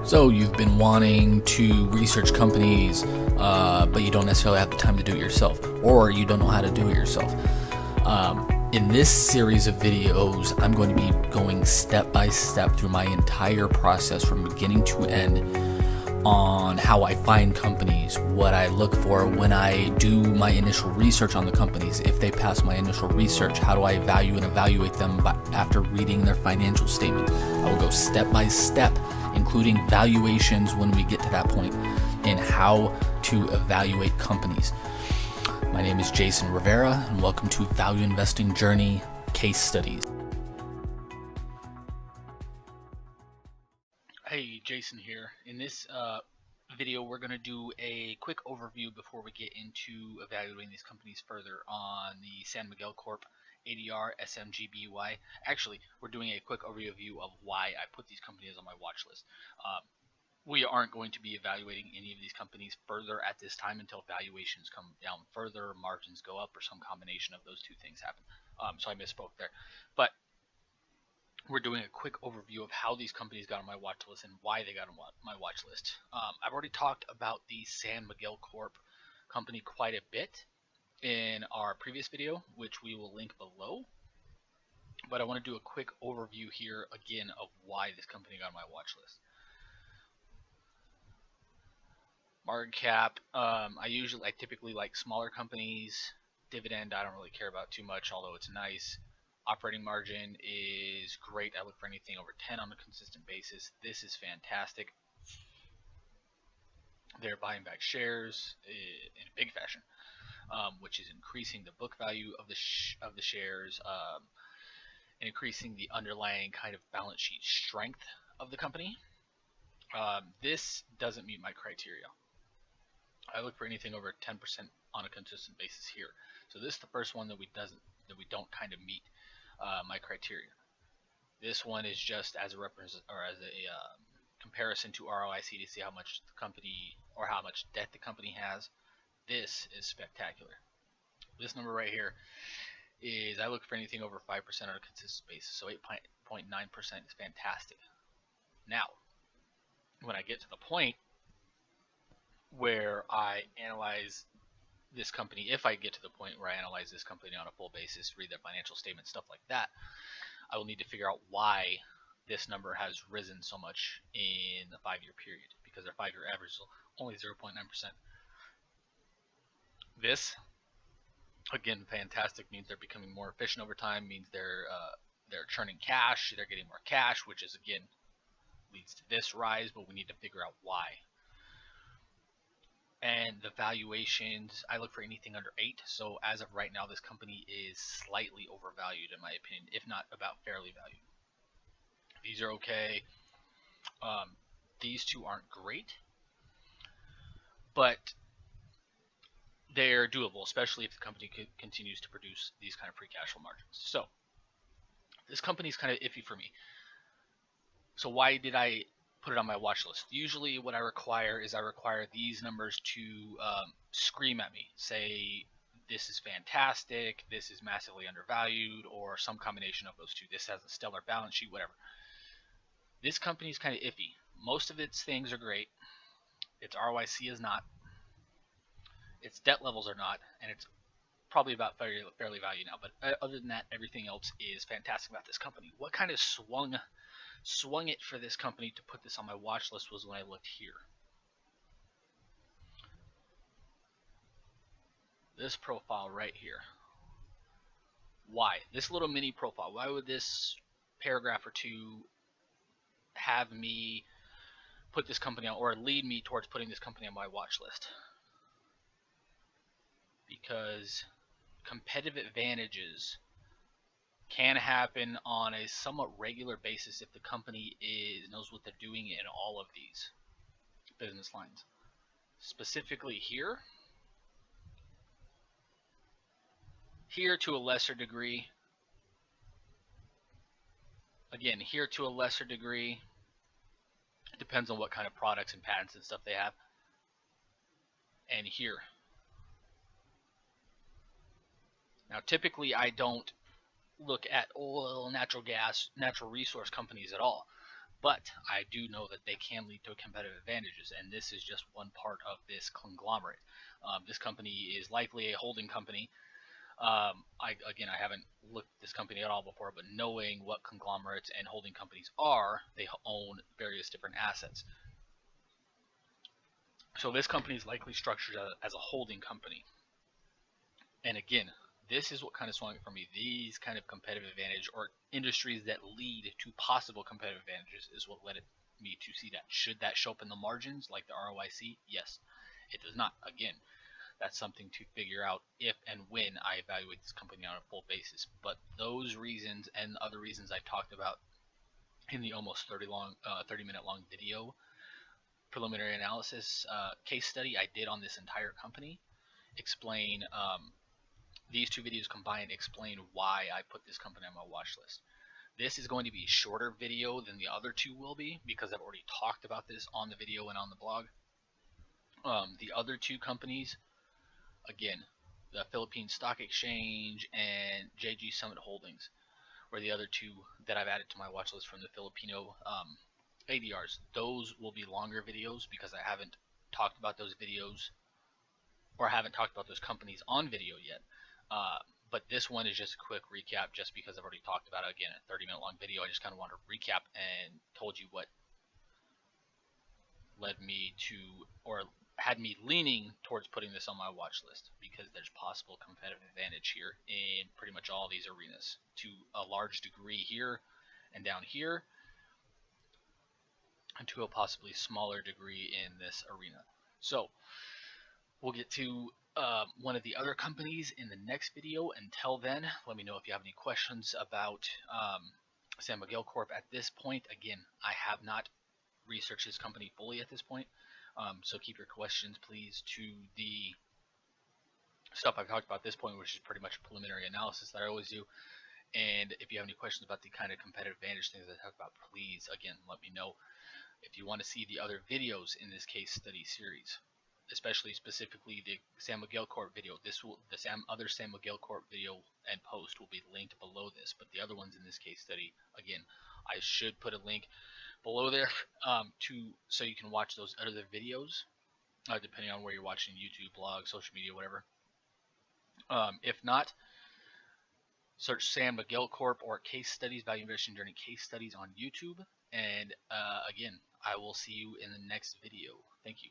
So you've been wanting to research companies, but you don't necessarily have the time to do it yourself, or you don't know how to do it yourself. In this series of videos, I'm going to be going step by step through my entire process from beginning to end on how I find companies, what I look for when I do my initial research on the companies. If they pass my initial research, how do I value and evaluate them after reading their financial statements? I will go step by step, including valuations when we get to that point, and how to evaluate companies. My name is Jason Rivera, and welcome to Value Investing Journey Case Studies. Hey, Jason here. In this video, we're going to do a quick overview before we get into evaluating these companies further on the San Miguel Corp ADR SMGBY. Actually, we're doing a quick overview of why I put these companies on my watch list. We aren't going to be evaluating any of these companies further at this time until valuations come down further, margins go up, or some combination of those two things happen. So I misspoke there. But we're doing a quick overview of how these companies got on my watch list and why they got on my watch list. I've already talked about the San Miguel Corp company quite a bit in our previous video, which we will link below. But I want to do a quick overview here again of why this company got on my watch list. Market cap, I typically like smaller companies. Dividend, I don't really care about too much, although it's nice. Operating margin is great. I look for anything over 10 on a consistent basis. This is fantastic. They're buying back shares in a big fashion, which is increasing the book value of the shares, and increasing the underlying kind of balance sheet strength of the company. This doesn't meet my criteria. I look for anything over 10% on a consistent basis here. So this is the first one that we don't kind of meet my criteria. This one is just as a comparison to ROIC to see how much the company or how much debt the company has. This is spectacular. This number right here is, I look for anything over 5% on a consistent basis. So 8.9% is fantastic. Now, when I get to the point where I analyze this company, if I get to the point where I analyze this company on a full basis, read their financial statements, stuff like that, I will need to figure out why this number has risen so much in the 5-year period, because their 5-year average is only 0.9%. This, again, fantastic, means they're becoming more efficient over time, means they're churning cash, they're getting more cash, which is, again, leads to this rise, but we need to figure out why. And the valuations, I look for anything under 8. So as of right now, this company is slightly overvalued in my opinion, if not about fairly valued. These are okay. These two aren't great, but they're doable, especially if the company continues to produce these kind of free cash flow margins. So this company is kind of iffy for me. So why did I put it on my watch list? Usually what I require is these numbers to scream at me, say this is fantastic, this is massively undervalued, or some combination of those two. This has a stellar balance sheet, whatever. This company is kind of iffy. Most of its things are great. Its ROIC is not. Its debt levels are not, and it's probably about fairly valued now. But other than that, everything else is fantastic about this company. What kind of swung it for this company to put this on my watch list was when I looked here. This profile right here. Why? This little mini profile. Why would this paragraph or two have me put this company on, or lead me towards putting this company on my watch list? Because competitive advantages can happen on a somewhat regular basis if the company knows what they're doing in all of these business lines. Specifically here to a lesser degree. Again, here to a lesser degree. It depends on what kind of products and patents and stuff they have. And here. Now, typically I don't look at oil, natural gas, natural resource companies at all. but I do know that they can lead to competitive advantages, and this is just one part of this conglomerate. This company is likely a holding company. I haven't looked at this company at all before, but knowing what conglomerates and holding companies are, they own various different assets. So this company is likely structured as a holding company. And again, this is what kind of swung it for me. These kind of competitive advantage or industries that lead to possible competitive advantages is what led me to see that. Should that show up in the margins like the ROIC? Yes. It does not. Again, that's something to figure out if and when I evaluate this company on a full basis. But those reasons and other reasons I talked about in the almost 30-minute long video preliminary analysis case study I did on this entire company explain these two videos combined explain why I put this company on my watch list. This is going to be a shorter video than the other two will be because I've already talked about this on the video and on the blog. The other two companies, again, the Philippine Stock Exchange and JG Summit Holdings, were the other two that I've added to my watch list from the Filipino ADRs. Those will be longer videos because I haven't talked about those videos or haven't talked about those companies on video yet. But this one is just a quick recap just because I've already talked about it. Again, a 30-minute long video. I just kind of wanted to recap and told you what led me to or had me leaning towards putting this on my watch list because there's possible competitive advantage here in pretty much all these arenas to a large degree here and down here and to a possibly smaller degree in this arena. So we'll get to one of the other companies in the next video. Until then, let me know if you have any questions about San Miguel Corp at this point. Again, I have not researched this company fully at this point, so keep your questions, please, to the stuff I've talked about at this point, which is pretty much preliminary analysis that I always do. And if you have any questions about the kind of competitive advantage things I talked about, please, again, let me know. If you want to see the other videos in this case study series, especially specifically the San Miguel Corp video, the other San Miguel Corp video and post will be linked below this, but the other ones in this case study, again, I should put a link below there so you can watch those other videos, depending on where you're watching, YouTube, blog, social media, whatever. If not, search San Miguel Corp or case studies, value investing journey case studies on YouTube. And again, I will see you in the next video. Thank you.